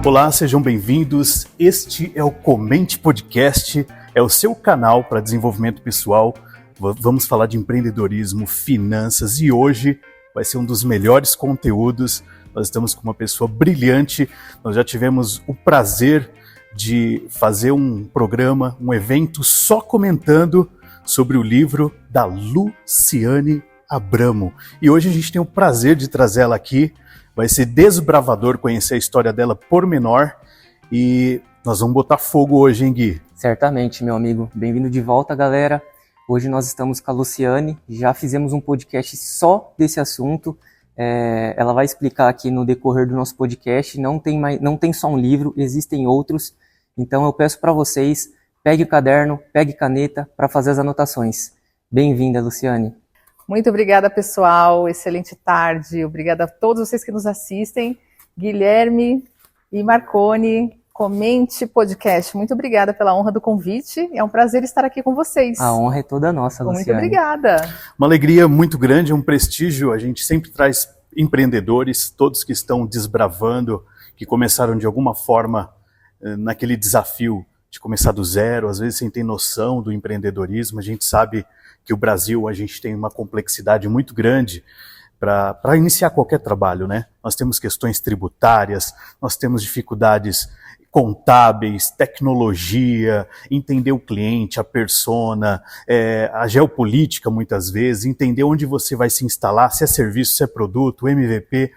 Olá, sejam bem-vindos. Este é o Comente Podcast, é o seu canal para desenvolvimento pessoal. Vamos falar de empreendedorismo, finanças e hoje vai ser um dos melhores conteúdos. Nós estamos com uma pessoa brilhante, nós já tivemos o prazer de fazer um programa, um evento só comentando sobre o livro da Luciane Abramo. E hoje a gente tem o prazer de trazer ela aqui. Vai ser desbravador conhecer a história dela por menor e nós vamos botar fogo hoje, hein, Gui? Certamente, meu amigo. Bem-vindo de volta, galera. Hoje nós estamos com a Luciane, já fizemos um podcast só desse assunto. Ela vai explicar aqui no decorrer do nosso podcast. Não tem só um livro, existem outros. Então eu peço para vocês, pegue o caderno, pegue caneta para fazer as anotações. Bem-vinda, Luciane. Muito obrigada, pessoal. Excelente tarde. Obrigada a todos vocês que nos assistem. Guilherme e Marconi, Comente Podcast. Muito obrigada pela honra do convite. É um prazer estar aqui com vocês. A honra é toda nossa, Luciane. Muito obrigada. Uma alegria muito grande, um prestígio. A gente sempre traz empreendedores, todos que estão desbravando, que começaram de alguma forma naquele desafio de começar do zero, às vezes sem ter noção do empreendedorismo. A gente sabe que o Brasil, a gente tem uma complexidade muito grande para iniciar qualquer trabalho, né? Nós temos questões tributárias, nós temos dificuldades contábeis, tecnologia, entender o cliente, a persona, a geopolítica muitas vezes, entender onde você vai se instalar, se é serviço, se é produto, MVP.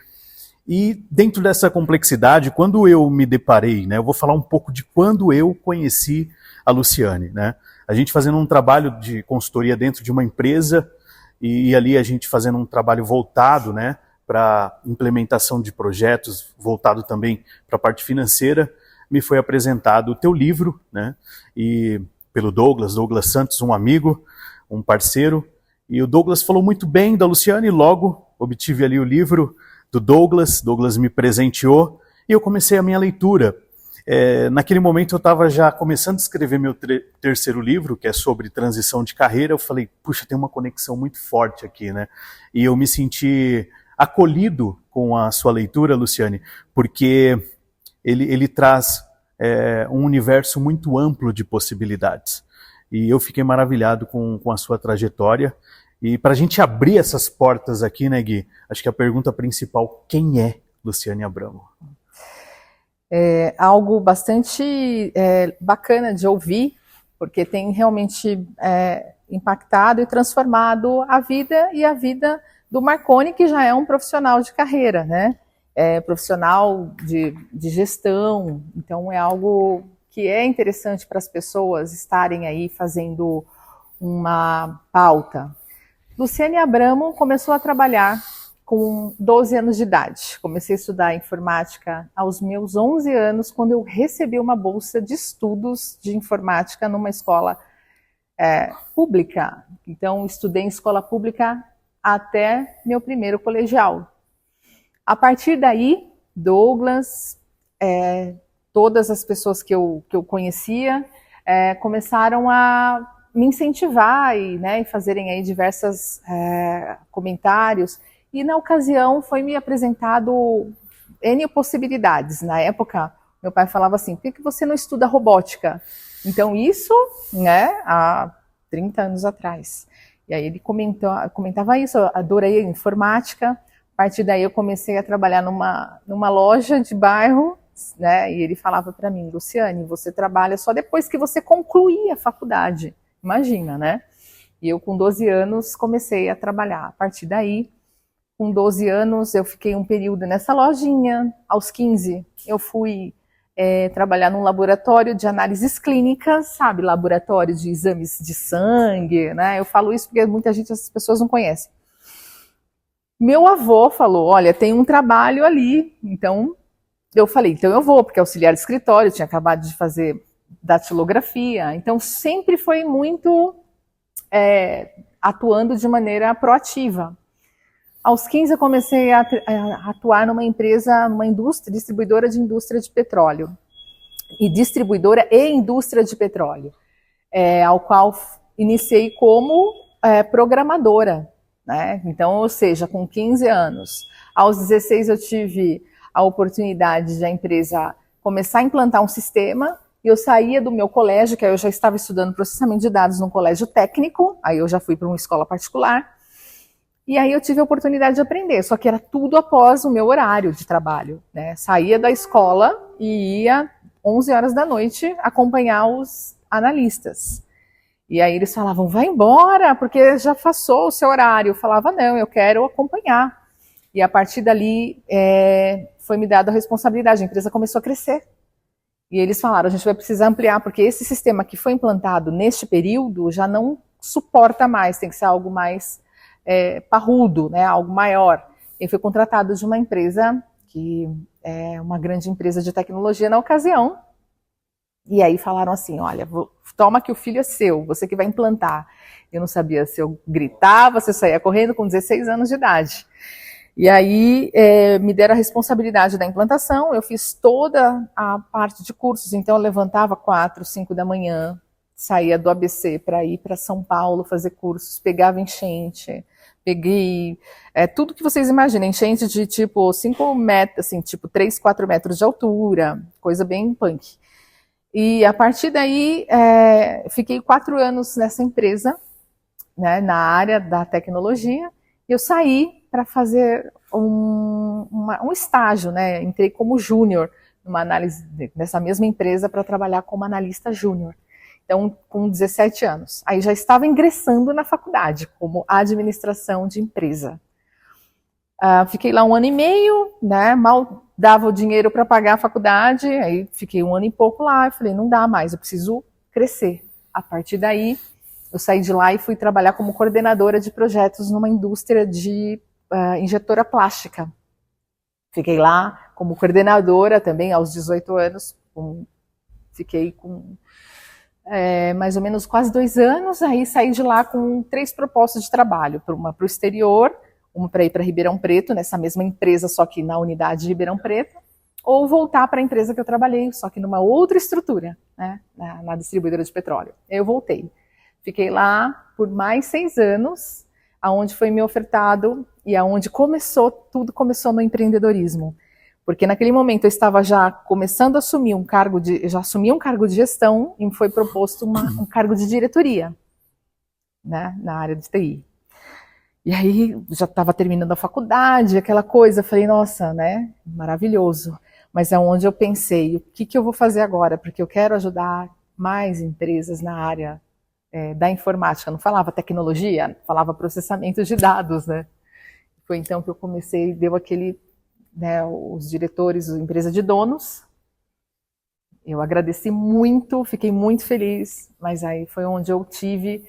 E dentro dessa complexidade, quando eu me deparei, né, eu vou falar um pouco de quando eu conheci a Luciane, né? A gente fazendo um trabalho de consultoria dentro de uma empresa e ali a gente fazendo um trabalho voltado, né, para implementação de projetos, voltado também para a parte financeira, me foi apresentado o teu livro, né, e pelo Douglas Santos, um amigo, um parceiro, e o Douglas falou muito bem da Luciane e logo obtive ali o livro do Douglas me presenteou e eu comecei a minha leitura. Naquele momento eu estava já começando a escrever meu terceiro livro, que é sobre transição de carreira. Eu falei, puxa, tem uma conexão muito forte aqui, né? E eu me senti acolhido com a sua leitura, Luciane, porque ele traz um universo muito amplo de possibilidades. E eu fiquei maravilhado com a sua trajetória. E para a gente abrir essas portas aqui, né, Gui? Acho que a pergunta principal, quem é Luciane Abramo? É algo bastante bacana de ouvir, porque tem realmente impactado e transformado a vida do Marconi, que já é um profissional de carreira, né? Profissional de gestão. Então é algo que é interessante para as pessoas estarem aí fazendo uma pauta. Luciane Abramo começou a trabalhar com 12 anos de idade. Comecei a estudar informática aos meus 11 anos, quando eu recebi uma bolsa de estudos de informática numa escola pública. Então, estudei em escola pública até meu primeiro colegial. A partir daí, Douglas, todas as pessoas que eu conhecia, começaram a me incentivar e fazerem aí diversos comentários. E na ocasião foi me apresentado N possibilidades. Na época, meu pai falava assim, por que você não estuda robótica? Então isso, né, há 30 anos atrás. E aí ele comentava isso, eu adorei a informática. A partir daí eu comecei a trabalhar numa loja de bairro, né, e ele falava para mim, Luciane, você trabalha só depois que você concluir a faculdade. Imagina, né? E eu com 12 anos comecei a trabalhar. A partir daí, com 12 anos, eu fiquei um período nessa lojinha. Aos 15, eu fui trabalhar num laboratório de análises clínicas, sabe? Laboratório de exames de sangue, né? Eu falo isso porque muita gente, as pessoas não conhecem. Meu avô falou, olha, tem um trabalho ali. Então, eu falei, então eu vou, porque auxiliar de escritório, eu tinha acabado de fazer datilografia. Então, sempre foi muito atuando de maneira proativa. Aos 15 eu comecei a atuar numa empresa, numa indústria, distribuidora de indústria de petróleo. E distribuidora e indústria de petróleo. Ao qual iniciei como programadora. Né? Então, ou seja, com 15 anos. Aos 16 eu tive a oportunidade de a empresa começar a implantar um sistema. Eu saía do meu colégio, que aí eu já estava estudando processamento de dados num colégio técnico, aí eu já fui para uma escola particular, e aí eu tive a oportunidade de aprender, só que era tudo após o meu horário de trabalho, né? Saía da escola e ia 11 horas da noite acompanhar os analistas. E aí eles falavam, vai embora, porque já passou o seu horário. Eu falava, não, eu quero acompanhar. E a partir dali foi me dada a responsabilidade, a empresa começou a crescer. E eles falaram, a gente vai precisar ampliar, porque esse sistema que foi implantado neste período já não suporta mais, tem que ser algo mais parrudo, né, algo maior. Ele foi contratado de uma empresa, que é uma grande empresa de tecnologia na ocasião, e aí falaram assim, olha, toma que o filho é seu, você que vai implantar. Eu não sabia se eu gritava, se eu saía correndo com 16 anos de idade. E aí me deram a responsabilidade da implantação, eu fiz toda a parte de cursos, então eu levantava 4, 5 da manhã, saía do ABC para ir para São Paulo fazer cursos, pegava enchente, peguei tudo que vocês imaginem, enchente de tipo 5 metros, assim, tipo 3, 4 metros de altura, coisa bem punk. E a partir daí, fiquei 4 anos nessa empresa, né, na área da tecnologia, e eu saí para fazer um estágio, né? Entrei como júnior numa análise nessa mesma empresa para trabalhar como analista júnior. Então, com 17 anos. Aí já estava ingressando na faculdade, como administração de empresa. Fiquei lá 1 ano e meio, né? Mal dava o dinheiro para pagar a faculdade, aí fiquei 1 ano e pouco lá, eu falei, não dá mais, eu preciso crescer. A partir daí, eu saí de lá e fui trabalhar como coordenadora de projetos numa indústria de injetora plástica. Fiquei lá como coordenadora também aos 18 anos, fiquei com mais ou menos quase 2 anos, aí saí de lá com 3 propostas de trabalho, uma para o exterior, uma para ir para Ribeirão Preto, nessa mesma empresa, só que na unidade de Ribeirão Preto, ou voltar para a empresa que eu trabalhei, só que numa outra estrutura, né, na distribuidora de petróleo. Eu voltei. Fiquei lá por mais 6 anos, aonde foi me ofertado e aonde tudo começou no empreendedorismo. Porque naquele momento eu estava já começando a assumir um cargo de gestão e me foi proposto um cargo de diretoria, né, na área de TI. E aí já estava terminando a faculdade, aquela coisa, falei, nossa, né, maravilhoso. Mas é onde eu pensei, o que eu vou fazer agora? Porque eu quero ajudar mais empresas na área da informática, não falava tecnologia, falava processamento de dados, né? Foi então que eu comecei, deu aquele, né, os diretores, a empresa de donos, eu agradeci muito, fiquei muito feliz, mas aí foi onde eu tive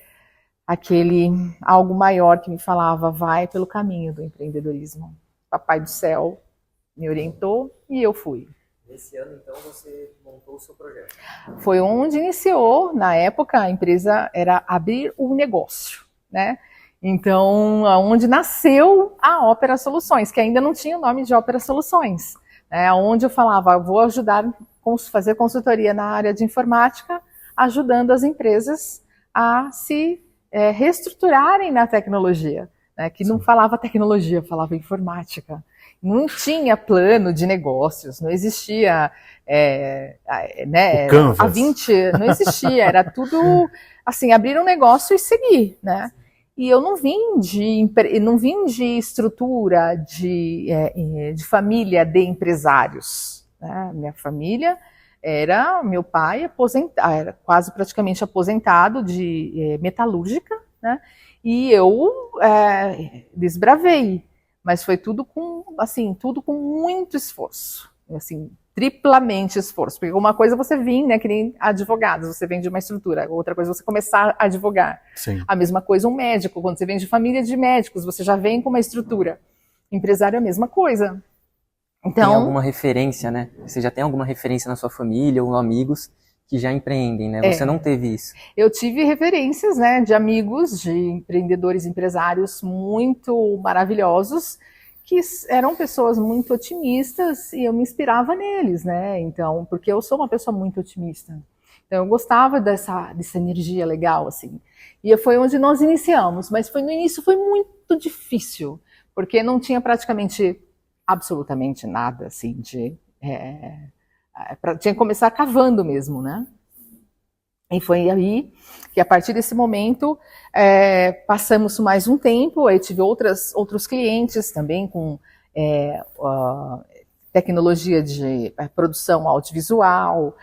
aquele algo maior que me falava, vai pelo caminho do empreendedorismo. Papai do céu me orientou e eu fui. Nesse ano, então, você montou o seu projeto? Foi onde iniciou, na época, a empresa era abrir um negócio, né? Então, onde nasceu a Ópera Soluções, que ainda não tinha o nome de Ópera Soluções, né? Onde eu falava, vou ajudar a fazer consultoria na área de informática, ajudando as empresas a se reestruturarem na tecnologia, né? Que não falava tecnologia, falava informática. Não tinha plano de negócios, não existia, né, a 20, não existia, era tudo assim, abrir um negócio e seguir, né? E eu não vim de estrutura de família de empresários, né? Minha família era, meu pai era quase praticamente aposentado de metalúrgica, né? E eu desbravei. Mas foi tudo com muito esforço, assim, triplamente esforço. Porque uma coisa você vir, né, que nem advogado, você vem de uma estrutura, outra coisa você começar a advogar. Sim. A mesma coisa um médico, quando você vem de família de médicos, você já vem com uma estrutura. Empresário é a mesma coisa. Então, tem alguma referência, né? Você já tem alguma referência na sua família ou amigos que já empreendem, né? Você não teve isso. Eu tive referências, né, de amigos, de empreendedores, empresários muito maravilhosos, que eram pessoas muito otimistas e eu me inspirava neles, né? Então, porque eu sou uma pessoa muito otimista. Então, eu gostava dessa energia legal, assim. E foi onde nós iniciamos, mas no início foi muito difícil, porque não tinha praticamente absolutamente nada, assim, de tinha que começar cavando mesmo, né? E foi aí que, a partir desse momento, passamos mais um tempo. Eu tive outros clientes também com tecnologia de produção audiovisual,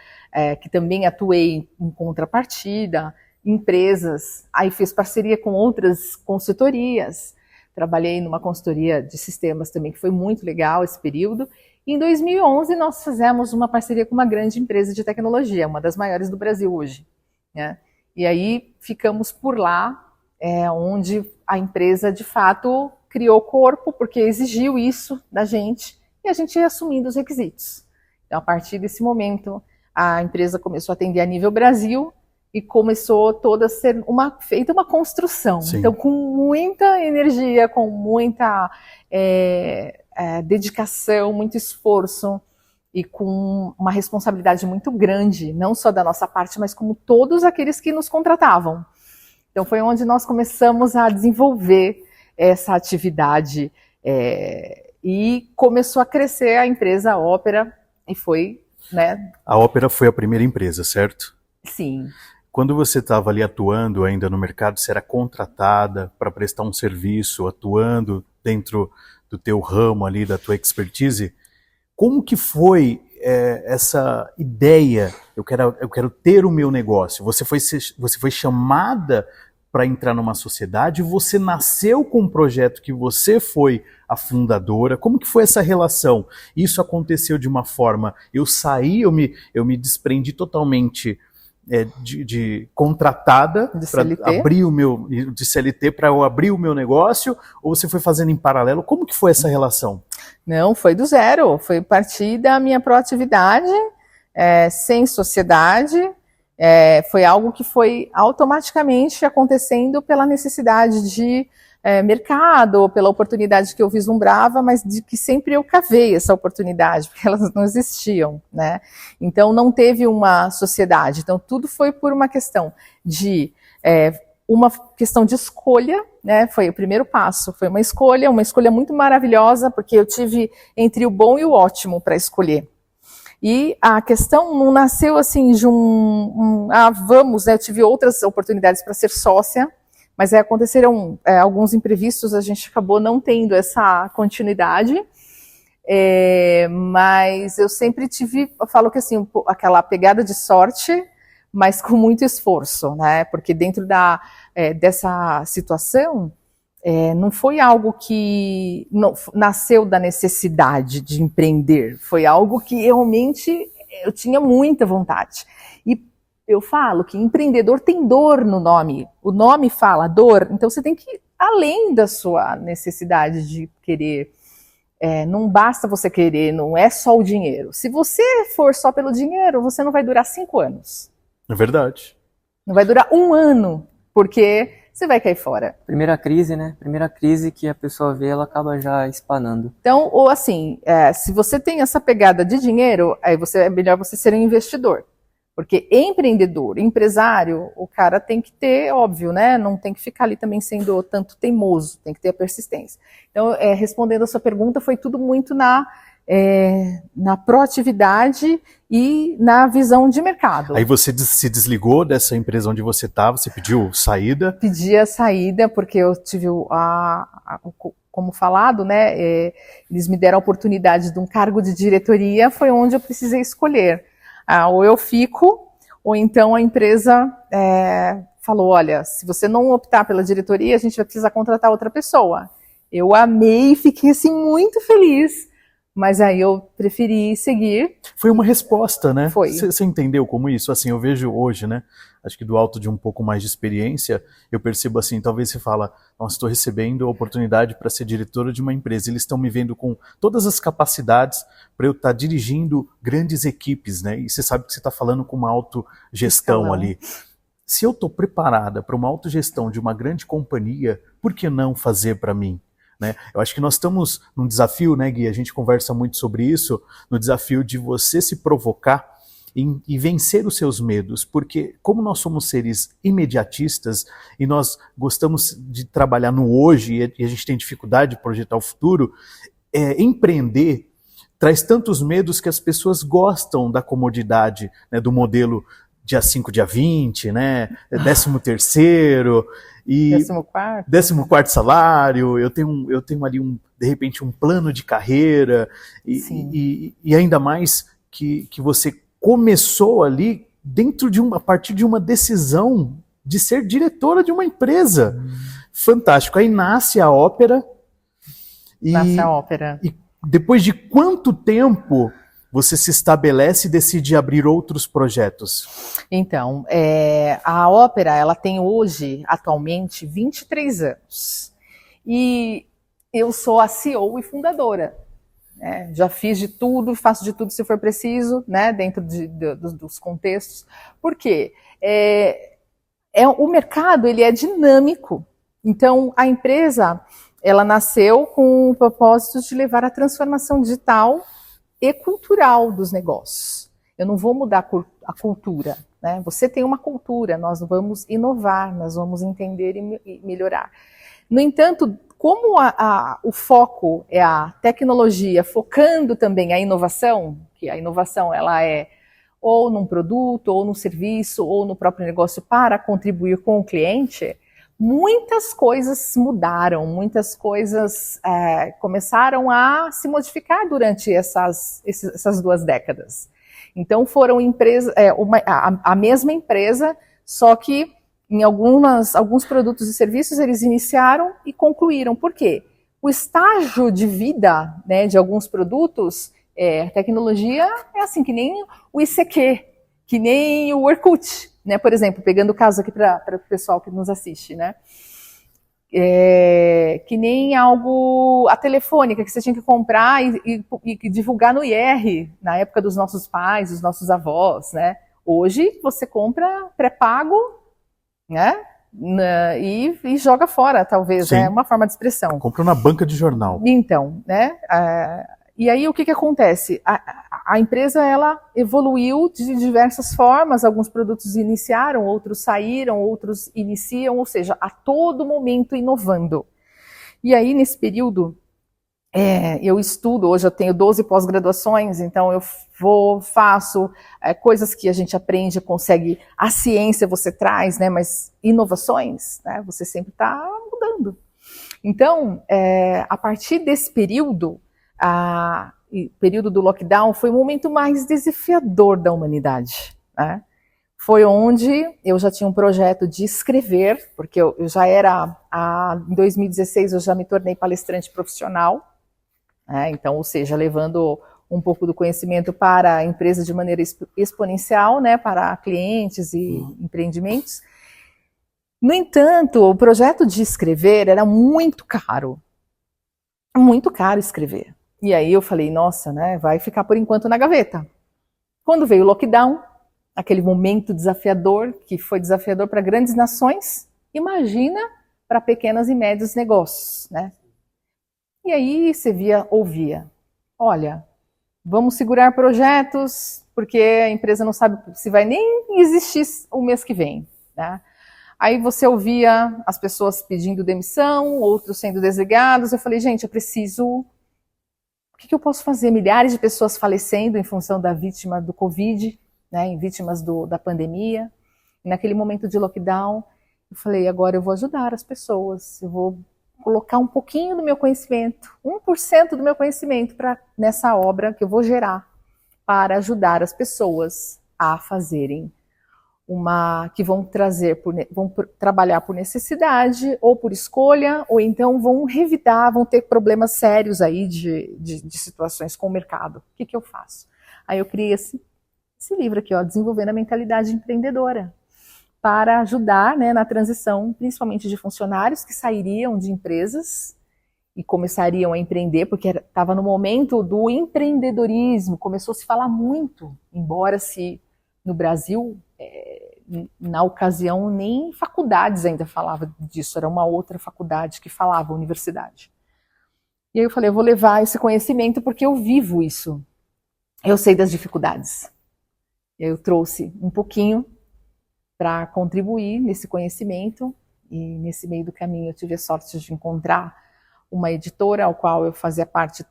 que também atuei em contrapartida, empresas. Aí fiz parceria com outras consultorias. Trabalhei numa consultoria de sistemas também, que foi muito legal esse período. E em 2011, nós fizemos uma parceria com uma grande empresa de tecnologia, uma das maiores do Brasil hoje, né? E aí ficamos por lá, onde a empresa, de fato, criou corpo, porque exigiu isso da gente, e a gente ia assumindo os requisitos. Então, a partir desse momento, a empresa começou a atender a nível Brasil, e começou toda a ser feita uma construção. Sim. Então, com muita energia, com muita dedicação, muito esforço, e com uma responsabilidade muito grande, não só da nossa parte, mas como todos aqueles que nos contratavam. Então, foi onde nós começamos a desenvolver essa atividade, e começou a crescer a empresa Ópera, e foi, né? A Ópera foi a primeira empresa, certo? Sim. Quando você estava ali atuando ainda no mercado, você era contratada para prestar um serviço, atuando dentro do teu ramo ali, da tua expertise. Como que foi essa ideia? Eu quero ter o meu negócio. Você foi chamada para entrar numa sociedade, você nasceu com um projeto que você foi a fundadora. Como que foi essa relação? Isso aconteceu de uma forma, eu saí, eu me desprendi totalmente de contratada para abrir de CLT para eu abrir o meu negócio, ou você foi fazendo em paralelo? Como que foi essa relação? Não, foi do zero, foi partir da minha proatividade, sem sociedade, foi algo que foi automaticamente acontecendo pela necessidade de mercado, pela oportunidade que eu vislumbrava, mas de que sempre eu cavei essa oportunidade, porque elas não existiam, né? Então não teve uma sociedade, então tudo foi por uma questão de escolha, né? Foi o primeiro passo, foi uma escolha muito maravilhosa, porque eu tive entre o bom e o ótimo para escolher. E a questão não nasceu assim de vamos, né? Eu tive outras oportunidades para ser sócia, mas aconteceram alguns imprevistos, a gente acabou não tendo essa continuidade, mas eu sempre tive, eu falo que assim, aquela pegada de sorte, mas com muito esforço, né? Porque dentro dessa situação, não foi algo que nasceu da necessidade de empreender, foi algo que realmente eu tinha muita vontade. E eu falo que empreendedor tem dor no nome, o nome fala dor, então você tem que ir além da sua necessidade de querer, não basta você querer, não é só o dinheiro. Se você for só pelo dinheiro, você não vai durar 5 anos. É verdade. Não vai durar 1 ano, porque você vai cair fora. Primeira crise, né? Primeira crise que a pessoa vê, ela acaba já espanando. Então, ou assim, se você tem essa pegada de dinheiro, aí é melhor você ser um investidor. Porque empreendedor, empresário, o cara tem que ter, óbvio, né? Não tem que ficar ali também sendo tanto teimoso, tem que ter a persistência. Então, respondendo a sua pergunta, foi tudo muito na proatividade e na visão de mercado. Aí você se desligou dessa empresa onde você estava, você pediu saída? Pedi a saída porque eu tive como falado, né? Eles me deram a oportunidade de um cargo de diretoria, foi onde eu precisei escolher. Ou eu fico, ou então a empresa falou, olha, se você não optar pela diretoria, a gente vai precisar contratar outra pessoa. Eu amei, fiquei assim muito feliz, mas aí eu preferi seguir. Foi uma resposta, né? Foi. Você entendeu como isso? Assim, eu vejo hoje, né? Acho que do alto de um pouco mais de experiência, eu percebo assim, talvez você fala, nossa, estou recebendo a oportunidade para ser diretora de uma empresa, eles estão me vendo com todas as capacidades para eu estar dirigindo grandes equipes, né? E você sabe que você está falando com uma autogestão ali. Se eu estou preparada para uma autogestão de uma grande companhia, por que não fazer para mim? Né? Eu acho que nós estamos num desafio, né, Gui? A gente conversa muito sobre isso, no desafio de você se provocar e vencer os seus medos, porque como nós somos seres imediatistas e nós gostamos de trabalhar no hoje e a gente tem dificuldade de projetar o futuro, empreender traz tantos medos que as pessoas gostam da comodidade, né, do modelo dia 5, dia 20, né, 13º e 14º salário, eu tenho ali de repente um plano de carreira e ainda mais que você começou ali a partir de uma decisão de ser diretora de uma empresa. Fantástico. Aí nasce a ópera. E depois de quanto tempo você se estabelece e decide abrir outros projetos? Então, a ópera, ela tem hoje, atualmente, 23 anos. E eu sou a CEO e fundadora. Já fiz de tudo, faço de tudo se for preciso, né, dentro dos contextos. Por quê? O mercado, ele é dinâmico. Então, a empresa, ela nasceu com o propósito de levar a transformação digital e cultural dos negócios. Eu não vou mudar a cultura, né? Você tem uma cultura, nós vamos inovar, nós vamos entender e melhorar. No entanto, como o foco é a tecnologia, focando também a inovação, que a inovação ela é ou num produto, ou num serviço, ou no próprio negócio para contribuir com o cliente, muitas coisas mudaram, muitas coisas começaram a se modificar durante essas 2 décadas. Então foram empresas, a mesma empresa, só que em alguns produtos e serviços eles iniciaram e concluíram. Por quê? O estágio de vida, né, de alguns produtos, a tecnologia é assim, que nem o ICQ, que nem o Orkut, né? Por exemplo, pegando o caso aqui para o pessoal que nos assiste, né? Que nem a telefônica que você tinha que comprar e divulgar no IR, na época dos nossos pais, dos nossos avós, né? Hoje você compra pré-pago, né? E joga fora, talvez, né? Uma forma de expressão. Compra na banca de jornal. Então, né? E aí o que acontece? A empresa ela evoluiu de diversas formas, alguns produtos iniciaram, outros saíram, outros iniciam, ou seja, a todo momento inovando. E aí nesse período eu estudo, hoje eu tenho 12 pós-graduações, então eu faço coisas que a gente aprende, consegue, a ciência você traz, né, mas inovações, né, você sempre está mudando. Então, a partir desse período, período do lockdown foi o momento mais desafiador da humanidade, né? Foi onde eu já tinha um projeto de escrever, porque eu já era, em 2016 eu já me tornei palestrante profissional, né? Então, ou seja, levando um pouco do conhecimento para a empresa de maneira exponencial, né, para clientes e empreendimentos. No entanto, o projeto de escrever era muito caro escrever. E aí eu falei, nossa, né, vai ficar por enquanto na gaveta. Quando veio o lockdown, aquele momento desafiador, que foi desafiador para grandes nações, imagina para pequenos e médios negócios, né? E aí você ouvia, olha, vamos segurar projetos, porque a empresa não sabe se vai nem existir o mês que vem, né? Aí você ouvia as pessoas pedindo demissão, outros sendo desligados. Eu falei, gente, eu preciso... O que eu posso fazer? Milhares de pessoas falecendo em função da vítima do Covid, né, em vítimas da pandemia. E naquele momento de lockdown, eu falei, agora eu vou ajudar as pessoas. Eu vou colocar um pouquinho do meu conhecimento, 1% do meu conhecimento nessa obra que eu vou gerar para ajudar as pessoas a fazerem que vão trabalhar por necessidade ou por escolha, ou então vão revidar, vão ter problemas sérios aí de situações com o mercado. O que eu faço? Aí eu criei esse livro aqui, ó, Desenvolvendo a Mentalidade Empreendedora, para ajudar, né, na transição, principalmente de funcionários que sairiam de empresas e começariam a empreender, porque estava no momento do empreendedorismo, começou a se falar muito, embora no Brasil, na ocasião, nem faculdades ainda falavam disso, era uma outra faculdade que falava, universidade. E aí eu falei, eu vou levar esse conhecimento porque eu vivo isso, eu sei das dificuldades. E aí eu trouxe um pouquinho para contribuir nesse conhecimento, e nesse meio do caminho eu tive a sorte de encontrar uma editora, ao qual eu fazia parte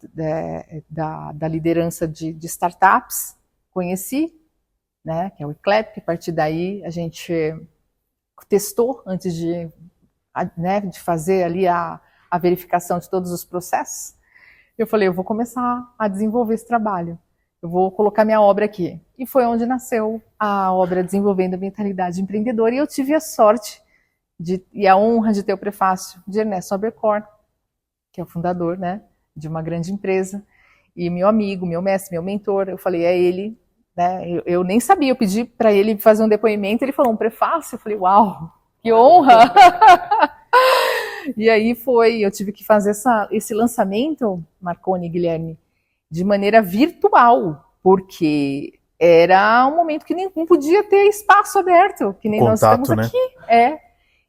da liderança de startups, conheci, né, que é o Eclep. A partir daí a gente testou antes de fazer ali a verificação de todos os processos. Eu falei, eu vou começar a desenvolver esse trabalho, eu vou colocar minha obra aqui. E foi onde nasceu a obra Desenvolvendo a Mentalidade Empreendedora, e eu tive a sorte e a honra de ter o prefácio de Ernesto Albercorn, que é o fundador, né, de uma grande empresa, e meu amigo, meu mestre, meu mentor. Eu falei, é ele, né? Eu nem sabia, eu pedi para ele fazer um depoimento, ele falou um prefácio, eu falei, uau, que honra! E aí eu tive que fazer esse lançamento, Marconi e Guilherme, de maneira virtual, porque era um momento que nem podia ter espaço aberto, que nem Contato, nós estamos aqui. né?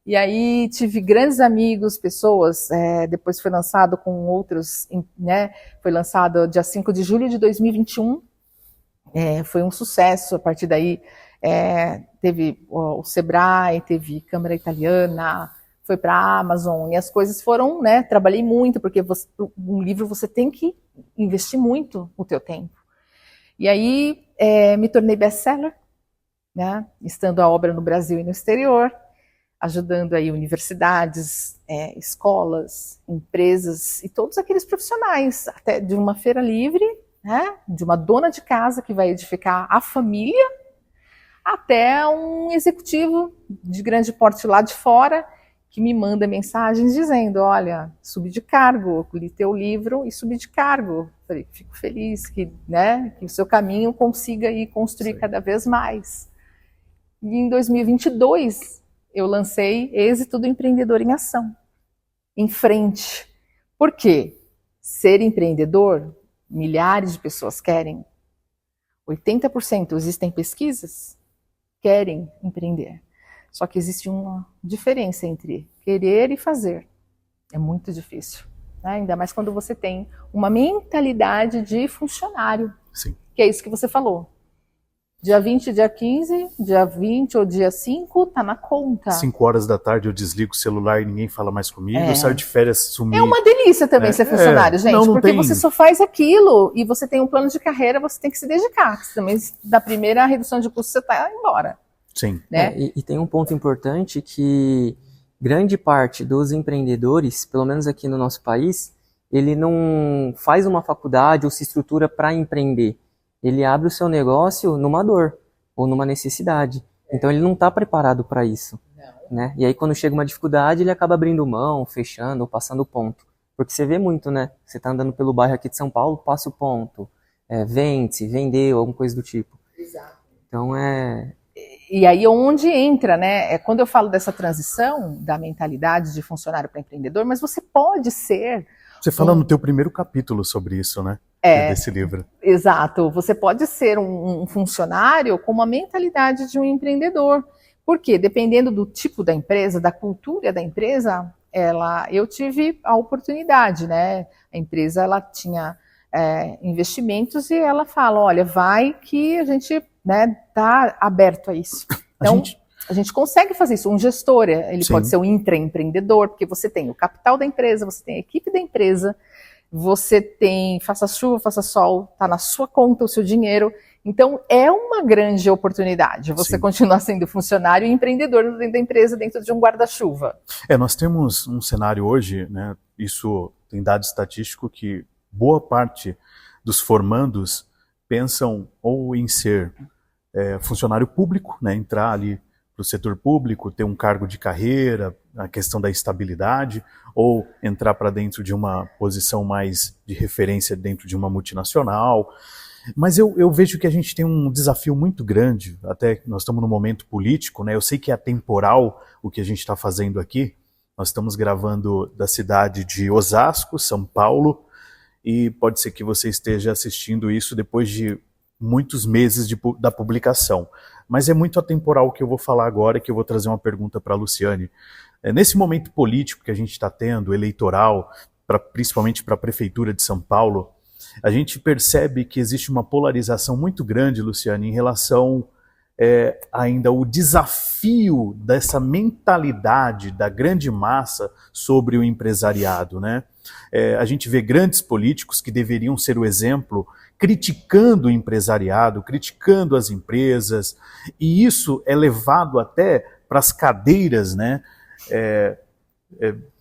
E aí tive grandes amigos, pessoas, depois foi lançado com outros, né? Foi lançado dia 5 de julho de 2021, foi um sucesso. A partir daí teve o Sebrae, teve Câmara Italiana, foi para a Amazon, e as coisas foram, né? Trabalhei muito, porque um livro você tem que investir muito o teu tempo. E aí me tornei best-seller, né? Estando a obra no Brasil e no exterior, ajudando aí universidades, escolas, empresas e todos aqueles profissionais, até de uma feira livre, né, de uma dona de casa que vai edificar a família, até um executivo de grande porte lá de fora que me manda mensagens dizendo, olha, subi de cargo, li teu livro e subi de cargo. Falei, fico feliz que, né, que o seu caminho consiga ir construir cada vez mais. E em 2022, eu lancei Êxito do Empreendedor em Ação, em frente. Por quê? Ser empreendedor, milhares de pessoas querem. 80% existem pesquisas, querem empreender. Só que existe uma diferença entre querer e fazer. É muito difícil, né? Ainda mais quando você tem uma mentalidade de funcionário. Sim. Que é isso que você falou. Dia 20, dia 15, dia 20 ou dia 5, tá na conta. 5 horas da tarde eu desligo o celular e ninguém fala mais comigo, eu saio de férias, sumir. É uma delícia também ser funcionário, gente, não porque tem... você só faz aquilo e você tem um plano de carreira, você tem que se dedicar. Também, da primeira redução de custo, você tá embora. Sim. Né? E tem um ponto importante que grande parte dos empreendedores, pelo menos aqui no nosso país, ele não faz uma faculdade ou se estrutura para empreender. Ele abre o seu negócio numa dor ou numa necessidade. Então ele não está preparado para isso. Né? E aí quando chega uma dificuldade, ele acaba abrindo mão, fechando ou passando ponto. Porque você vê muito, né? Você está andando pelo bairro aqui de São Paulo, passa o ponto. Vende-se, vendeu, alguma coisa do tipo. Exato. Então E aí onde entra, né? Quando eu falo dessa transição da mentalidade de funcionário para empreendedor, mas você pode ser... Você fala no teu primeiro capítulo sobre isso, né? Desse livro. Exato. Você pode ser um funcionário com uma mentalidade de um empreendedor. Por quê? Dependendo do tipo da empresa, da cultura da empresa, eu tive a oportunidade, né? A empresa, ela tinha investimentos e ela fala, olha, vai que a gente, né, tá aberto a isso. Então, a gente consegue fazer isso. Um gestor, ele Sim. pode ser um intraempreendedor, porque você tem o capital da empresa, você tem a equipe da empresa, você tem, faça chuva, faça sol, tá na sua conta o seu dinheiro. Então, é uma grande oportunidade você continuar sendo funcionário e empreendedor dentro da empresa, dentro de um guarda-chuva. Nós temos um cenário hoje, né? Isso tem dado estatístico que boa parte dos formandos pensam ou em ser funcionário público, né? Entrar ali para o setor público, ter um cargo de carreira, a questão da estabilidade, ou entrar para dentro de uma posição mais de referência dentro de uma multinacional. Mas eu vejo que a gente tem um desafio muito grande, até nós estamos num momento político, né? Eu sei que é atemporal o que a gente está fazendo aqui. Nós estamos gravando da cidade de Osasco, São Paulo, e pode ser que você esteja assistindo isso depois de muitos meses da publicação. Mas é muito atemporal o que eu vou falar agora, que eu vou trazer uma pergunta para a Luciane. Nesse momento político que a gente está tendo, eleitoral, principalmente para a Prefeitura de São Paulo, a gente percebe que existe uma polarização muito grande, Luciane, em relação ainda o desafio dessa mentalidade da grande massa sobre o empresariado, né? A gente vê grandes políticos que deveriam ser o exemplo, criticando o empresariado, criticando as empresas, e isso é levado até para as cadeiras, né,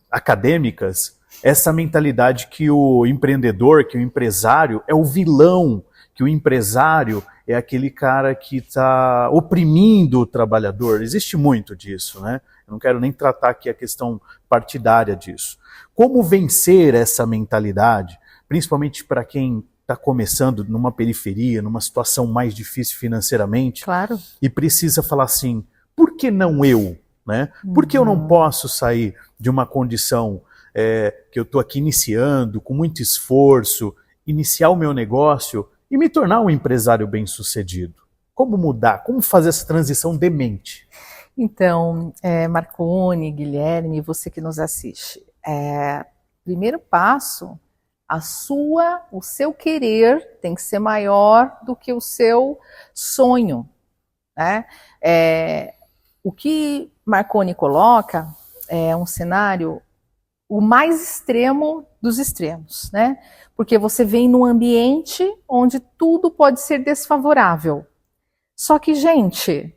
acadêmicas, essa mentalidade que o empreendedor, que o empresário é o vilão, que o empresário é aquele cara que está oprimindo o trabalhador. Existe muito disso, né? Eu não quero nem tratar aqui a questão partidária disso. Como vencer essa mentalidade, principalmente para quem está começando numa periferia, numa situação mais difícil financeiramente, Claro. e precisa falar assim, por que não eu? Né? Por que eu não posso sair de uma condição que eu estou aqui iniciando, com muito esforço, iniciar o meu negócio e me tornar um empresário bem-sucedido? Como mudar? Como fazer essa transição de mente? Então, Marconi, Guilherme, você que nos assiste, primeiro passo, o seu querer tem que ser maior do que o seu sonho, né? O que Marconi coloca é um cenário o mais extremo dos extremos, né? Porque você vem num ambiente onde tudo pode ser desfavorável. Só que, gente,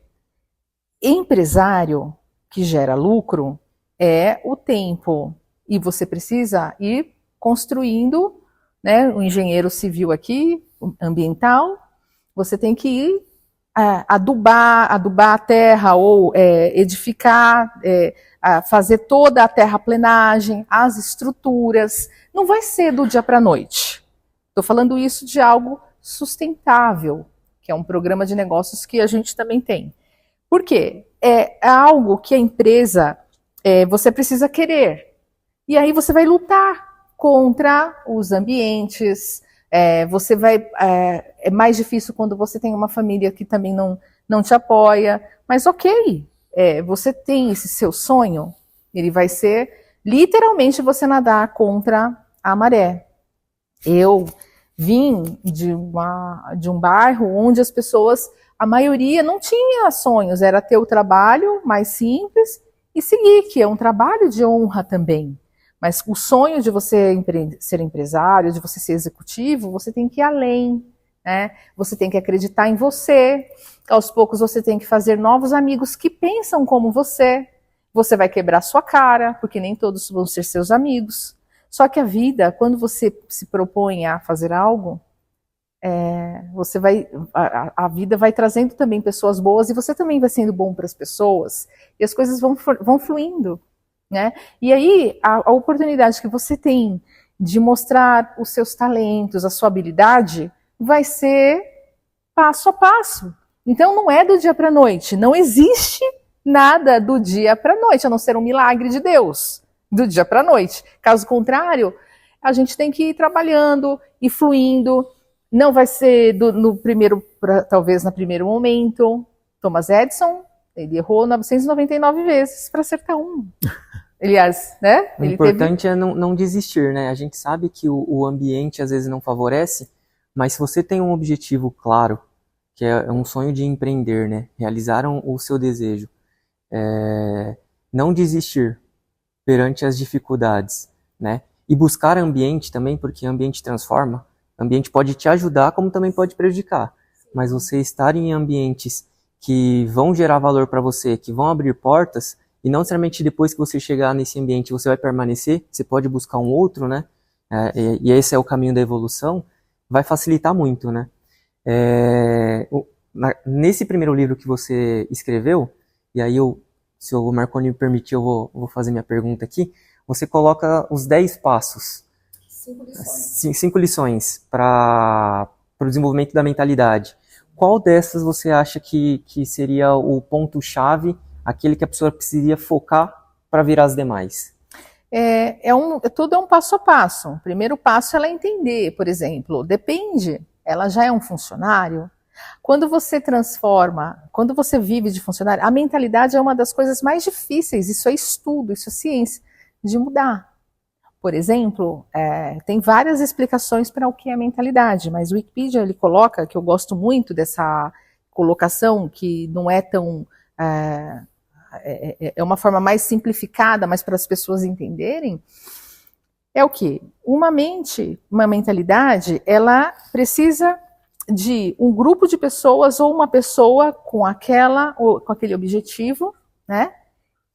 empresário que gera lucro é o tempo. E você precisa ir construindo, né? O engenheiro civil aqui, ambiental, você tem que ir adubar a terra ou edificar, fazer toda a terraplenagem, as estruturas. Não vai ser do dia para a noite. Estou falando isso de algo sustentável, que é um programa de negócios que a gente também tem. Por quê? É algo que a empresa, você precisa querer. E aí você vai lutar contra os ambientes. Você vai. É mais difícil quando você tem uma família que também não te apoia. Mas ok, você tem esse seu sonho, ele vai ser literalmente você nadar contra a maré. Eu vim de um bairro onde as pessoas, a maioria não tinha sonhos, era ter o trabalho mais simples e seguir, que é um trabalho de honra também. Mas o sonho de você ser empresário, de você ser executivo, você tem que ir além, né? Você tem que acreditar em você. Aos poucos você tem que fazer novos amigos que pensam como você. Você vai quebrar sua cara, porque nem todos vão ser seus amigos. Só que a vida, quando você se propõe a fazer algo, a vida vai trazendo também pessoas boas e você também vai sendo bom para as pessoas e as coisas vão fluindo, né? E aí a oportunidade que você tem de mostrar os seus talentos, a sua habilidade, vai ser passo a passo. Então não é do dia para a noite, não existe nada do dia para a noite, a não ser um milagre de Deus, do dia para a noite. Caso contrário, a gente tem que ir trabalhando e fluindo. Não vai ser talvez no primeiro momento. Thomas Edison, ele errou 999 vezes para acertar um. Aliás, né? O importante é não desistir, né? A gente sabe que o ambiente às vezes não favorece, mas se você tem um objetivo claro, que é um sonho de empreender, né? Realizar o seu desejo, não desistir perante as dificuldades, né? E buscar ambiente também, porque ambiente transforma. Ambiente pode te ajudar, como também pode prejudicar. Mas você estar em ambientes que vão gerar valor para você, que vão abrir portas, e não necessariamente depois que você chegar nesse ambiente você vai permanecer, você pode buscar um outro, né? E esse é o caminho da evolução, vai facilitar muito, né? Nesse primeiro livro que você escreveu, e aí se o Marconi me permitir, eu vou fazer minha pergunta aqui, você coloca os 10 passos. 5 lições para o desenvolvimento da mentalidade. Qual dessas você acha que seria o aquele que a pessoa precisaria focar para virar as demais? Tudo é um passo a passo. O primeiro passo é ela entender, por exemplo, depende, ela já é um funcionário. Quando você quando você vive de funcionário, a mentalidade é uma das coisas mais difíceis, isso é estudo, isso é ciência, de mudar. Por exemplo, tem várias explicações para o que é mentalidade, mas o Wikipedia ele coloca, que eu gosto muito colocação que não é tão... é uma forma mais simplificada, mas para as pessoas entenderem, é o quê? Uma mentalidade, ela precisa de um grupo de pessoas ou uma pessoa com aquele objetivo, né?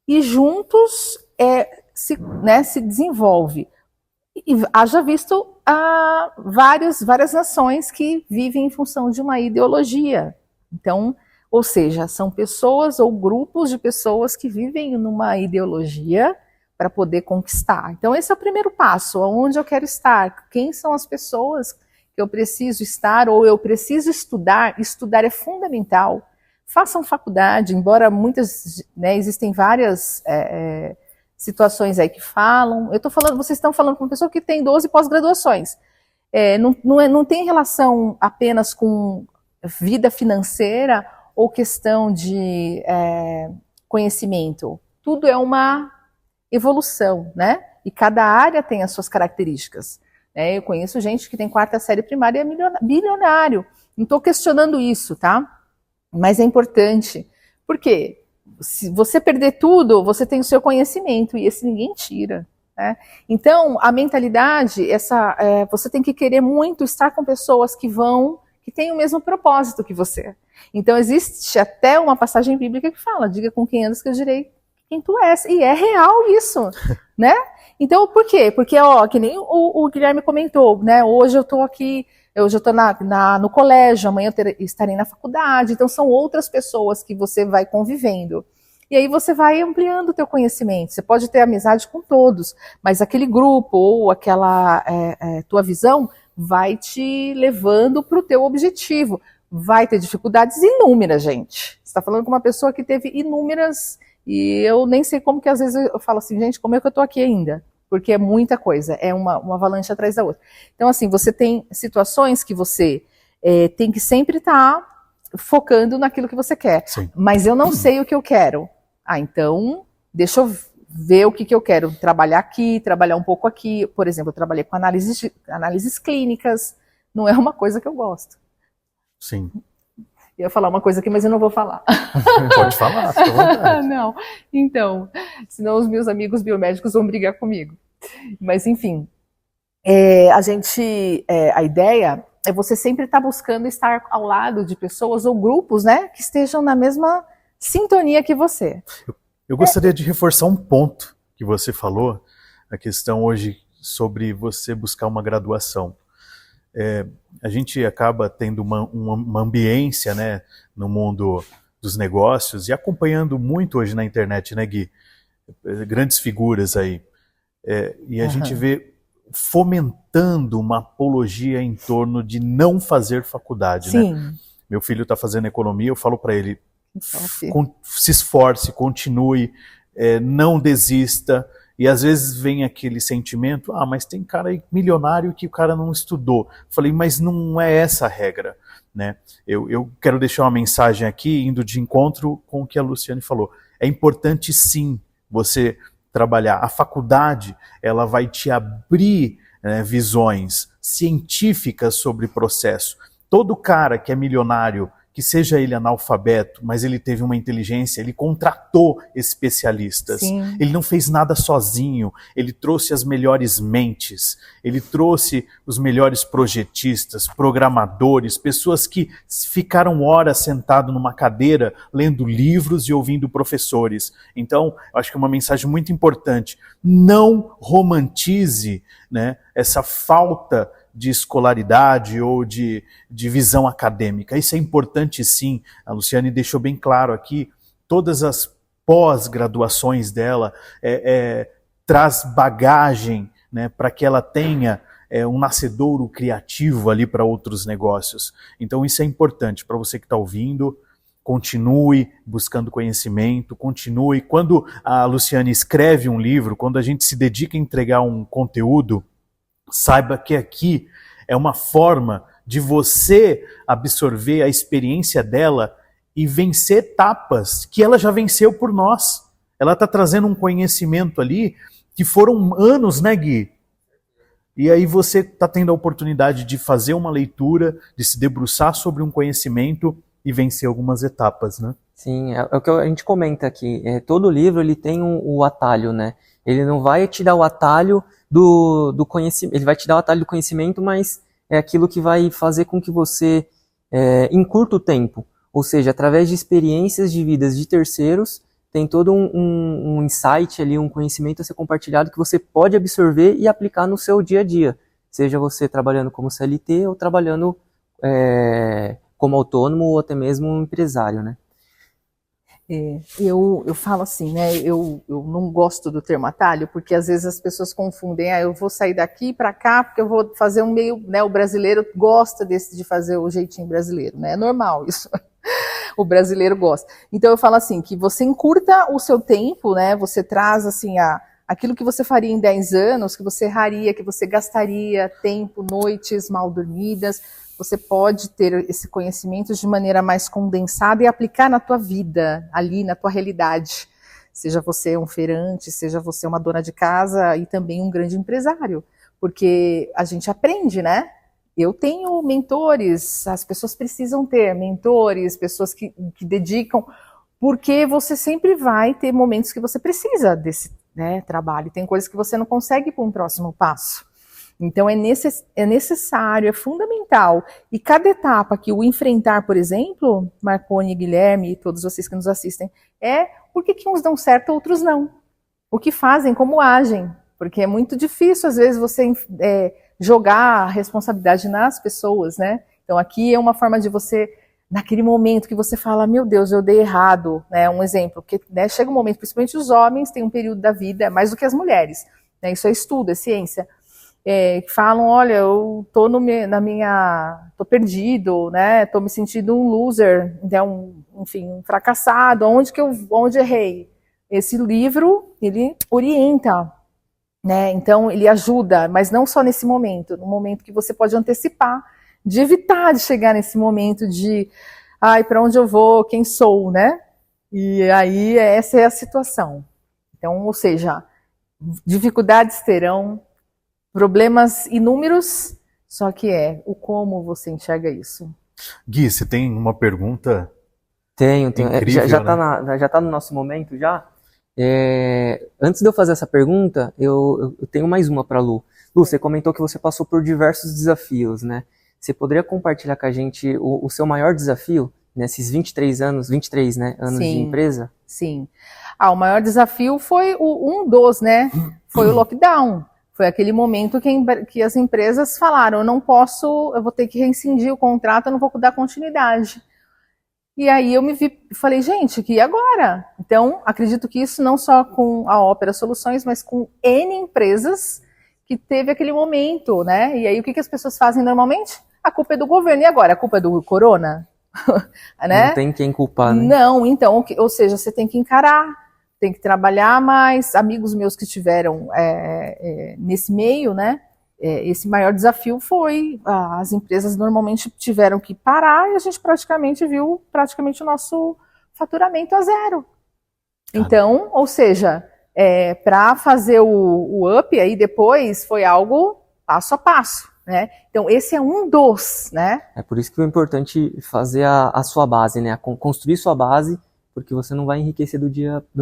E juntos se desenvolve. E haja visto várias nações que vivem em função de uma ideologia. Então, ou seja, são pessoas ou grupos de pessoas que vivem numa ideologia para poder conquistar. Então, esse é o primeiro passo, aonde eu quero estar, quem são as pessoas que eu preciso estar ou eu preciso estudar. Estudar é fundamental. Façam faculdade, embora muitas, existem várias situações aí que falam. Vocês estão falando com uma pessoa que tem 12 pós-graduações. Não tem relação apenas com vida financeira ou questão de conhecimento. Tudo é uma evolução, né? E cada área tem as suas características. Eu conheço gente que tem 4ª série primária e é bilionário. Não estou questionando isso, tá? Mas é importante. Por quê? Se você perder tudo, você tem o seu conhecimento, e esse ninguém tira. Né? Então, a mentalidade, você tem que querer muito estar com pessoas que têm o mesmo propósito que você. Então, existe até uma passagem bíblica que fala, diga com quem andas que eu direi quem tu és. E é real isso, né? Então, por quê? Porque, que nem o Guilherme comentou, né? Hoje eu estou aqui, eu já estou no colégio, amanhã eu estarei na faculdade, então são outras pessoas que você vai convivendo. E aí você vai ampliando o teu conhecimento. Você pode ter amizade com todos, mas aquele grupo ou aquela tua visão vai te levando para o teu objetivo. Vai ter dificuldades inúmeras, gente. Você está falando com uma pessoa que teve inúmeras, e eu nem sei como que às vezes eu falo assim, gente, como é que eu estou aqui ainda? Porque é muita coisa, é uma avalanche atrás da outra. Então, assim, você tem situações que você tem que sempre estar focando naquilo que você quer. Sim. Mas eu não sei o que eu quero. Então, deixa eu ver o que eu quero. Trabalhar aqui, trabalhar um pouco aqui. Por exemplo, eu trabalhei com análises clínicas. Não é uma coisa que eu gosto. Sim. Eu ia falar uma coisa aqui, mas eu não vou falar. Pode falar, fica à vontade. Não, então, senão os meus amigos biomédicos vão brigar comigo. Mas, enfim, a ideia é você sempre estar buscando estar ao lado de pessoas ou grupos, né, que estejam na mesma sintonia que você. Eu gostaria de reforçar um ponto que você falou, a questão hoje sobre você buscar uma graduação. A gente acaba tendo uma ambiência, né, no mundo dos negócios e acompanhando muito hoje na internet, né, Gui? Grandes figuras aí. E a gente vê fomentando uma apologia em torno de não fazer faculdade. Sim. Né? Meu filho está fazendo economia, eu falo para ele, se esforce, continue, não desista. E às vezes vem aquele sentimento, mas tem cara aí milionário que o cara não estudou. Falei, mas não é essa a regra, né? Eu quero deixar uma mensagem aqui, indo de encontro com o que a Luciane falou. É importante sim você trabalhar. A faculdade, ela vai te abrir visões científicas sobre processo. Todo cara que é milionário, que seja ele analfabeto, mas ele teve uma inteligência, ele contratou especialistas. Sim. Ele não fez nada sozinho, ele trouxe as melhores mentes, ele trouxe os melhores projetistas, programadores, pessoas que ficaram horas sentados numa cadeira, lendo livros e ouvindo professores. Então, eu acho que é uma mensagem muito importante. Não romantize, né, essa falta de escolaridade ou de visão acadêmica. Isso é importante sim. A Luciane deixou bem claro aqui, todas as pós-graduações dela traz bagagem, né, para que ela tenha um nascedouro criativo ali para outros negócios. Então isso é importante para você que está ouvindo. Continue buscando conhecimento, continue. Quando a Luciane escreve um livro, quando a gente se dedica a entregar um conteúdo, saiba que aqui é uma forma de você absorver a experiência dela e vencer etapas que ela já venceu por nós. Ela está trazendo um conhecimento ali que foram anos, né, Gui? E aí você está tendo a oportunidade de fazer uma leitura, de se debruçar sobre um conhecimento e vencer algumas etapas, né? Sim, é o que a gente comenta aqui. Todo livro ele tem o atalho, né? Ele não vai te dar o atalho do conhecimento, ele vai te dar o atalho do conhecimento, mas é aquilo que vai fazer com que você encurta o tempo. Ou seja, através de experiências de vidas de terceiros, tem todo um insight ali, um conhecimento a ser compartilhado que você pode absorver e aplicar no seu dia a dia. Seja você trabalhando como CLT ou trabalhando como autônomo ou até mesmo um empresário, né? Eu falo assim, né? Eu não gosto do termo atalho, porque às vezes as pessoas confundem. Eu vou sair daqui para cá porque eu vou fazer um meio, né? O brasileiro gosta de fazer o jeitinho brasileiro, né? É normal isso. O brasileiro gosta. Então eu falo assim, que você encurta o seu tempo, né? Você traz assim aquilo que você faria em 10 anos, que você erraria, que você gastaria tempo, noites mal dormidas. Você pode ter esse conhecimento de maneira mais condensada e aplicar na tua vida, ali na tua realidade. Seja você um feirante, seja você uma dona de casa e também um grande empresário. Porque a gente aprende, né? Eu tenho mentores, as pessoas precisam ter mentores, pessoas que dedicam, porque você sempre vai ter momentos que você precisa desse, né, trabalho. Tem coisas que você não consegue ir para um próximo passo. Então é necessário, é fundamental. E cada etapa que o enfrentar, por exemplo, Marconi, Guilherme e todos vocês que nos assistem, por que uns dão certo, outros não. O que fazem, como agem. Porque é muito difícil, às vezes, você jogar a responsabilidade nas pessoas, né? Então aqui é uma forma de você, naquele momento que você fala, meu Deus, eu dei errado, né? Um exemplo, porque né, chega um momento, principalmente os homens têm um período da vida, mais do que as mulheres, né? Isso é estudo, é ciência. Que falam, olha, eu tô tô perdido, né? Tô me sentindo um loser, então, enfim, um fracassado. Onde errei? Esse livro, ele orienta, né? Então, ele ajuda, mas não só nesse momento, no momento que você pode antecipar, de evitar de chegar nesse momento de, para onde eu vou, quem sou, né? E aí, essa é a situação. Então, ou seja, dificuldades terão, problemas inúmeros, só que o como você enxerga isso. Gui, você tem uma pergunta? Tenho. Incrível, já tá no nosso momento já? Antes de eu fazer essa pergunta, eu tenho mais uma para Lu. Lu, você comentou que você passou por diversos desafios, né? Você poderia compartilhar com a gente o seu maior desafio nesses 23 anos, né, anos de empresa? Sim. O maior desafio foi né? Foi o lockdown. Foi aquele momento que as empresas falaram, eu vou ter que rescindir o contrato, eu não vou dar continuidade. E aí eu falei, gente, e agora? Então, acredito que isso não só com a Ópera Soluções, mas com N empresas que teve aquele momento, né? E aí o que as pessoas fazem normalmente? A culpa é do governo. E agora? A culpa é do corona? Né? Não tem quem culpar, né? Não, então, ou seja, você tem que encarar, tem que trabalhar mais. Amigos meus que estiveram nesse meio, né? Esse maior desafio foi, as empresas normalmente tiveram que parar e a gente praticamente viu o nosso faturamento a zero. Então, ou seja, para fazer o up aí depois foi algo passo a passo, né? Então esse é um dos, né? É por isso que é importante fazer a sua base, né? Construir sua base, porque você não vai enriquecer do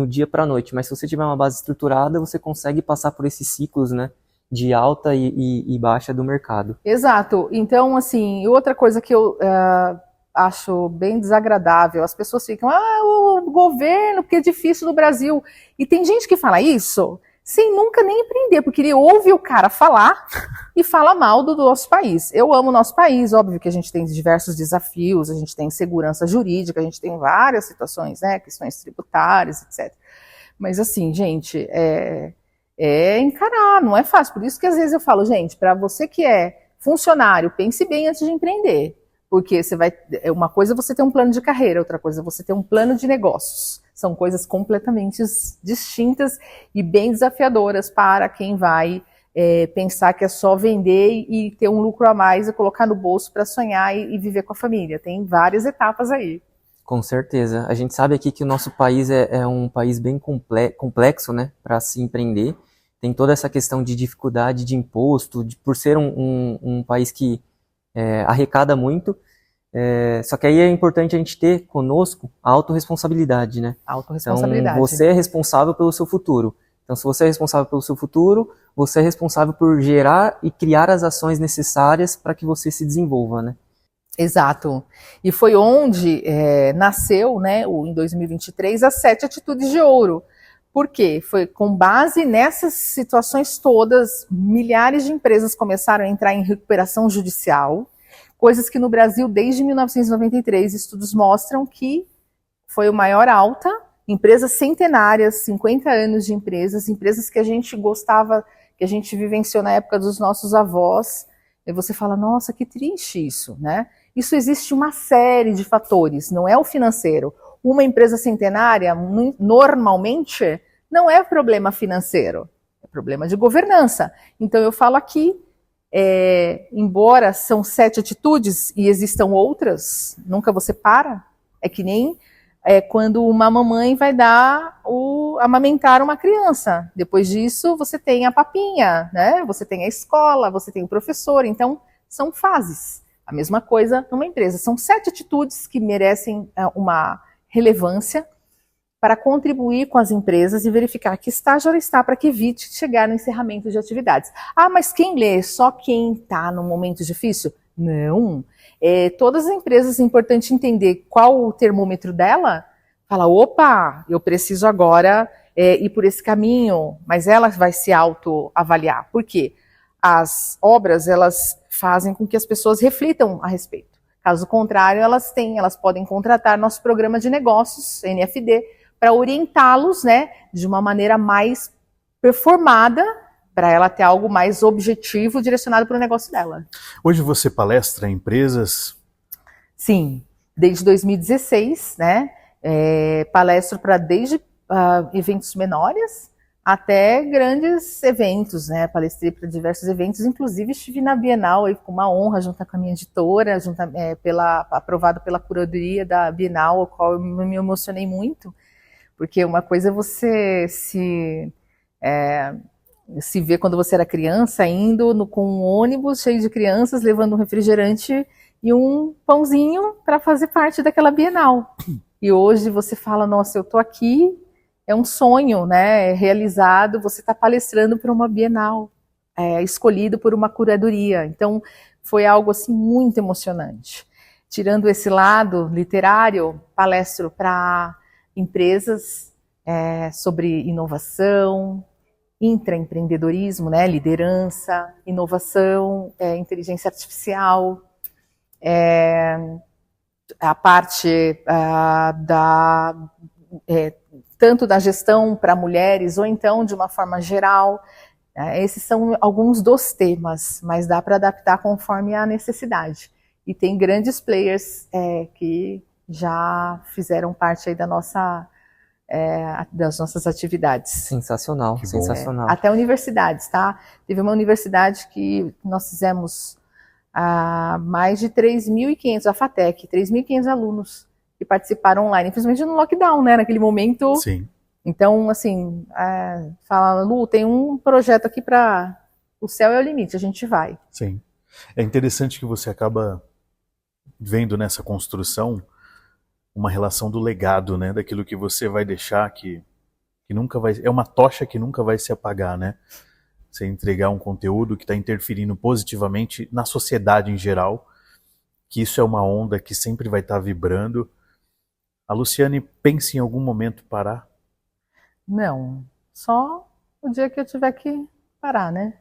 dia para a noite, mas se você tiver uma base estruturada, você consegue passar por esses ciclos, né? De alta e baixa do mercado. Exato. Então, assim, outra coisa que eu acho bem desagradável, as pessoas ficam, o governo, porque é difícil no Brasil. E tem gente que fala isso sem nunca nem empreender, porque ele ouve o cara falar e fala mal do nosso país. Eu amo o nosso país, óbvio que a gente tem diversos desafios, a gente tem segurança jurídica, a gente tem várias situações, né, questões tributárias, etc. Mas assim, gente, encarar, não é fácil. Por isso que às vezes eu falo, gente, para você que é funcionário, pense bem antes de empreender. Porque uma coisa é você ter um plano de carreira, outra coisa é você ter um plano de negócios. São coisas completamente distintas e bem desafiadoras para quem vai pensar que é só vender e ter um lucro a mais e colocar no bolso para sonhar e viver com a família. Tem várias etapas aí. Com certeza. A gente sabe aqui que o nosso país é um país bem complexo, né, para se empreender. Tem toda essa questão de dificuldade de imposto, por ser um país que arrecada muito. Só que aí é importante a gente ter conosco a autorresponsabilidade, né? Autorresponsabilidade. Então, você é responsável pelo seu futuro. Então, se você é responsável pelo seu futuro, você é responsável por gerar e criar as ações necessárias para que você se desenvolva, né? Exato. E foi onde nasceu, né, em 2023, as 7 atitudes de ouro. Por quê? Foi com base nessas situações todas, milhares de empresas começaram a entrar em recuperação judicial, coisas que no Brasil, desde 1993, estudos mostram que foi o maior alta, empresas centenárias, 50 anos de empresas que a gente gostava, que a gente vivenciou na época dos nossos avós, e você fala, nossa, que triste isso, né? Isso existe uma série de fatores, não é o financeiro. Uma empresa centenária, normalmente, não é problema financeiro, é problema de governança. Então eu falo aqui, embora são 7 atitudes e existam outras, nunca você para, é que nem quando uma mamãe vai amamentar uma criança. Depois disso, você tem a papinha, né? Você tem a escola, você tem o professor. Então, são fases. A mesma coisa numa empresa. São 7 atitudes que merecem uma relevância para contribuir com as empresas e verificar que estágio ela está para que evite chegar no encerramento de atividades. Ah, mas quem lê? Só quem está num momento difícil? Não. Todas as empresas, é importante entender qual o termômetro dela, fala, opa, eu preciso agora ir por esse caminho, mas ela vai se autoavaliar. Por quê? As obras, elas fazem com que as pessoas reflitam a respeito. Caso contrário, elas podem contratar nosso programa de negócios, NFD, para orientá-los, né, de uma maneira mais performada, para ela ter algo mais objetivo direcionado para o negócio dela. Hoje você palestra em empresas? Sim, desde 2016, né? Palestro para desde eventos menores até grandes eventos, né? Palestrei para diversos eventos, inclusive estive na Bienal aí, com uma honra, junto com a minha editora, aprovado pela curadoria da Bienal, ao qual eu me emocionei muito, porque uma coisa é você se ver quando você era criança, indo com um ônibus cheio de crianças, levando um refrigerante e um pãozinho para fazer parte daquela Bienal. E hoje você fala, nossa, eu estou aqui, é um sonho, né, realizado, você está palestrando para uma Bienal, escolhido por uma curadoria. Então, foi algo assim muito emocionante. Tirando esse lado literário, palestro para empresas sobre inovação, intraempreendedorismo, né, liderança, inovação, inteligência artificial, a parte tanto da gestão para mulheres ou então de uma forma geral. Esses são alguns dos temas, mas dá para adaptar conforme a necessidade. E tem grandes players que já fizeram parte aí das nossas atividades. Sensacional, sensacional. Até universidades, tá? Teve uma universidade que nós fizemos mais de 3.500, a FATEC, 3.500 alunos que participaram online, principalmente no lockdown, né, naquele momento. Sim. Então, assim, fala, Lu, tem um projeto aqui para o céu é o limite, a gente vai. Sim. É interessante que você acaba vendo nessa construção uma relação do legado, né, daquilo que você vai deixar que nunca vai... É uma tocha que nunca vai se apagar, né? Você entregar um conteúdo que está interferindo positivamente na sociedade em geral, que isso é uma onda que sempre vai estar vibrando. A Luciane pensa em algum momento parar? Não, só o dia que eu tiver que parar, né?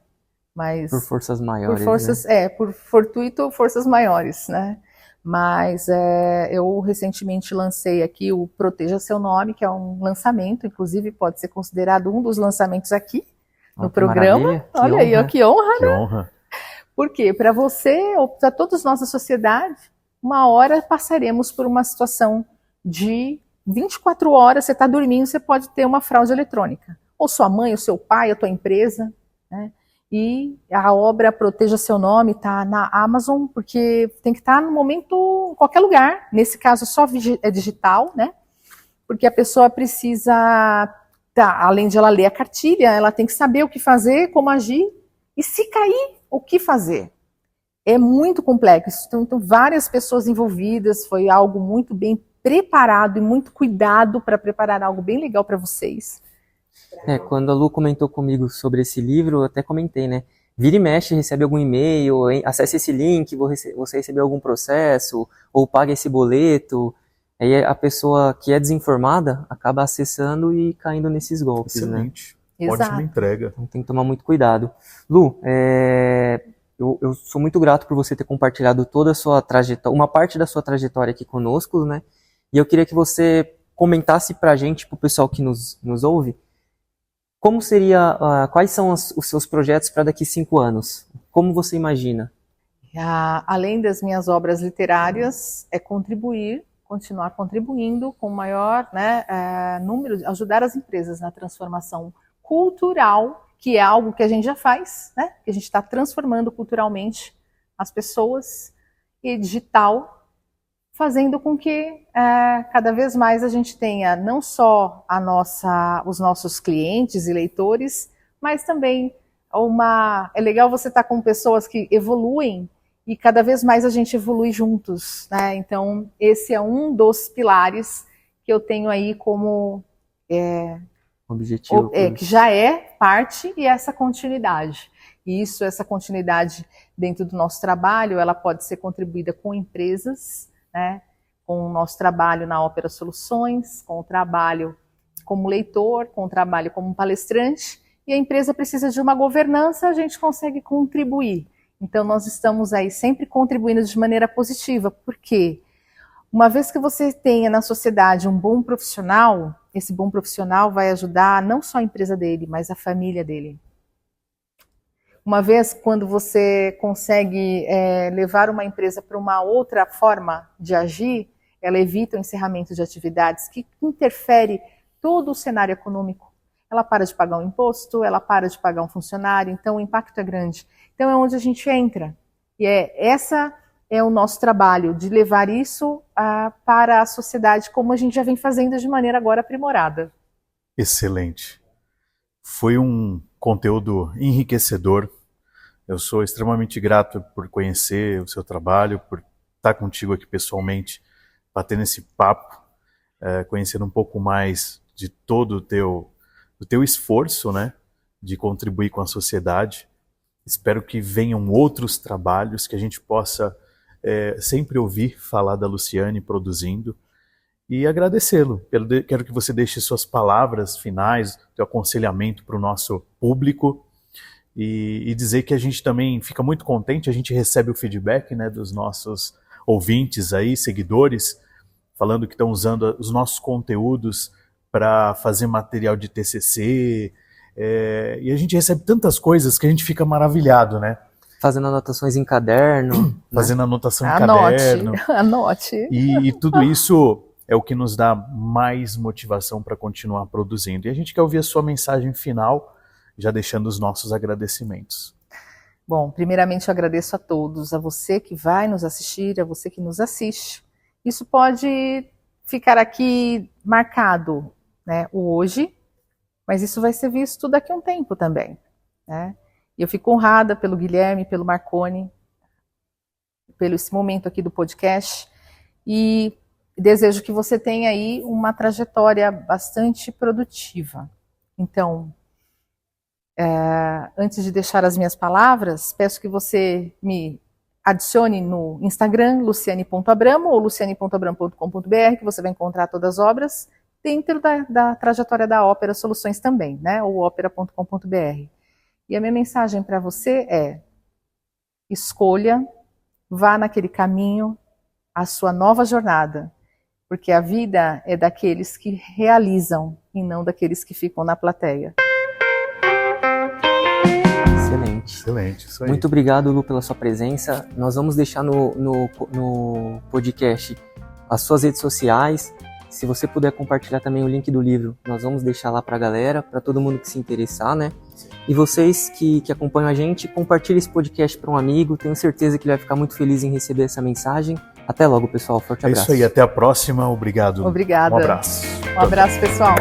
Mas por forças maiores, por forças, né? Por fortuito, forças maiores, né? Mas eu recentemente lancei aqui o Proteja Seu Nome, que é um lançamento, inclusive pode ser considerado um dos lançamentos aqui no programa. Olha aí, ó, que honra, que né? honra. Por quê? Para você, ou para todos nós da sociedade, uma hora passaremos por uma situação de 24 horas, você está dormindo, você pode ter uma fraude eletrônica. Ou sua mãe, ou seu pai, a tua empresa, né? E a obra Proteja Seu Nome está na Amazon, porque tem que estar no momento, em qualquer lugar. Nesse caso, só é digital, né? Porque a pessoa precisa, além de ela ler a cartilha, ela tem que saber o que fazer, como agir, e se cair, o que fazer. é muito complexo. Então, várias pessoas envolvidas, foi algo muito bem preparado e muito cuidado para preparar algo bem legal para vocês. Quando a Lu comentou comigo sobre esse livro, eu até comentei, né? Vira e mexe, recebe algum e-mail, acesse esse link, você recebeu algum processo, ou paga esse boleto. Aí a pessoa que é desinformada acaba acessando e caindo nesses golpes, Excelente. né? Ótima Exato. entrega. Então tem que tomar muito cuidado. Lu, eu sou muito grato por você ter compartilhado toda a sua trajetória, uma parte da sua trajetória aqui conosco, né? E eu queria que você comentasse pra gente, pro pessoal que nos ouve, como seria, quais são os seus projetos para daqui 5 anos? Como você imagina? Além das minhas obras literárias, é continuar contribuindo com o maior, né, número, ajudar as empresas na transformação cultural, que é algo que a gente já faz, né? Que a gente está transformando culturalmente as pessoas, e digital, fazendo com que cada vez mais a gente tenha não só os nossos clientes e leitores, mas também é legal você estar com pessoas que evoluem e cada vez mais a gente evolui juntos, né? Então, esse é um dos pilares que eu tenho aí como Objetivo. que já é parte, e essa continuidade. E essa continuidade dentro do nosso trabalho, ela pode ser contribuída com empresas, né? Com o nosso trabalho na Ópera Soluções, com o trabalho como leitor, com o trabalho como palestrante, e a empresa precisa de uma governança, a gente consegue contribuir. Então, nós estamos aí sempre contribuindo de maneira positiva, porque uma vez que você tenha na sociedade um bom profissional, esse bom profissional vai ajudar não só a empresa dele, mas a família dele. Uma vez quando você consegue levar uma empresa para uma outra forma de agir, ela evita o encerramento de atividades que interfere todo o cenário econômico. Ela para de pagar um imposto, ela para de pagar um funcionário, então o impacto é grande. Então é onde a gente entra. E essa é o nosso trabalho, de levar isso para a sociedade, como a gente já vem fazendo de maneira agora aprimorada. Excelente. Foi um conteúdo enriquecedor. Eu sou extremamente grato por conhecer o seu trabalho, por estar contigo aqui pessoalmente, batendo esse papo, conhecendo um pouco mais de todo o teu esforço, né, de contribuir com a sociedade. Espero que venham outros trabalhos, que a gente possa sempre ouvir falar da Luciane produzindo, e agradecê-lo. Quero que você deixe suas palavras finais, teu aconselhamento para o nosso público, e dizer que a gente também fica muito contente, a gente recebe o feedback, né, dos nossos ouvintes aí, seguidores, falando que estão usando os nossos conteúdos para fazer material de TCC, e a gente recebe tantas coisas que a gente fica maravilhado, né? Fazendo anotações em caderno. Fazendo anotação em caderno. Anote. E tudo isso é o que nos dá mais motivação para continuar produzindo. E a gente quer ouvir a sua mensagem final, já deixando os nossos agradecimentos. Bom, primeiramente eu agradeço a todos, a você que vai nos assistir, a você que nos assiste. Isso pode ficar aqui marcado, né, o hoje, mas isso vai ser visto daqui a um tempo também, né? E eu fico honrada pelo Guilherme, pelo Marconi, pelo esse momento aqui do podcast, e desejo que você tenha aí uma trajetória bastante produtiva. Então, antes de deixar as minhas palavras, peço que você me adicione no Instagram, luciane.abramo ou luciane.abramo.com.br, que você vai encontrar todas as obras dentro da trajetória da Ópera Soluções também, né? Ou opera.com.br. E a minha mensagem para você é: escolha, vá naquele caminho, a sua nova jornada, porque a vida é daqueles que realizam e não daqueles que ficam na plateia. Excelente, isso aí. Muito obrigado, Lu, pela sua presença. Nós vamos deixar no podcast as suas redes sociais. Se você puder compartilhar também o link do livro, nós vamos deixar lá pra galera, para todo mundo que se interessar, né? E vocês que acompanham a gente, compartilhem esse podcast para um amigo. Tenho certeza que ele vai ficar muito feliz em receber essa mensagem. Até logo, pessoal. Forte abraço. É isso aí, até a próxima. Obrigado. Obrigada. Um abraço. Um abraço, pessoal.